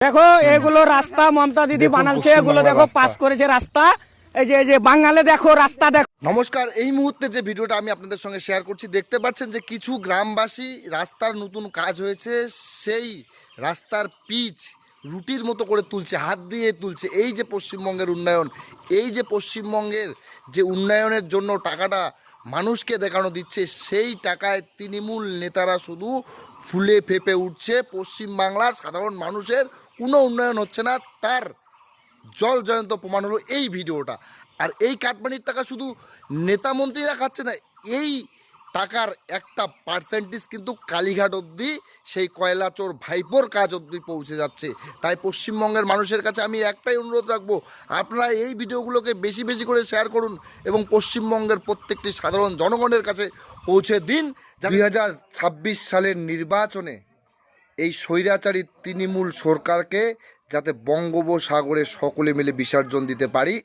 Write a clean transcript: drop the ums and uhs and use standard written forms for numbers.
দেখো এগুলো রাস্তা মমতা দিদি বানালছে, এগুলো দেখো পাস করেছে রাস্তা। এই যে বাঙালে দেখো রাস্তা দেখো। নমস্কার, এই মুহূর্তে যে ভিডিওটা আমি আপনাদের সঙ্গে শেয়ার করছি, দেখতে পাচ্ছেন যে কিছু গ্রামবাসী রাস্তার নতুন কাজ হয়েছে, সেই রাস্তার পিচ রুটির মতো করে তুলছে, হাত দিয়ে তুলছে। এই যে পশ্চিমবঙ্গের উন্নয়ন, এই যে পশ্চিমবঙ্গের যে উন্নয়নের জন্য টাকাটা মানুষকে দেখানো দিচ্ছে, সেই টাকায় তৃণমূল নেতারা শুধু ফুলে ফেঁপে উঠছে। পশ্চিমবাংলার সাধারণ মানুষের কোনো উন্নয়ন হচ্ছে না, তার জল জয়ন্ত প্রমাণ হলো এই ভিডিওটা। আর এই কাটমানির টাকা শুধু নেতা মন্ত্রীরা খাচ্ছে না, এই টাকার একটা পার্সেন্টেজ কিন্তু কালীঘাট অবধি সেই কয়লা চোর ভাইপোর কাজ অবধি পৌঁছে যাচ্ছে। তাই পশ্চিমবঙ্গের মানুষের কাছে আমি একটাই অনুরোধ রাখবো, আপনারা এই ভিডিওগুলোকে বেশি বেশি করে শেয়ার করুন এবং পশ্চিমবঙ্গের প্রত্যেকটি সাধারণ জনগণের কাছে পৌঁছে দিন। 2026 সালের নির্বাচনে এই স্বৈরাচারী তৃণমূল সরকারকে যাতে বঙ্গোপসাগরে সকলে মিলে বিসর্জন দিতে পারি।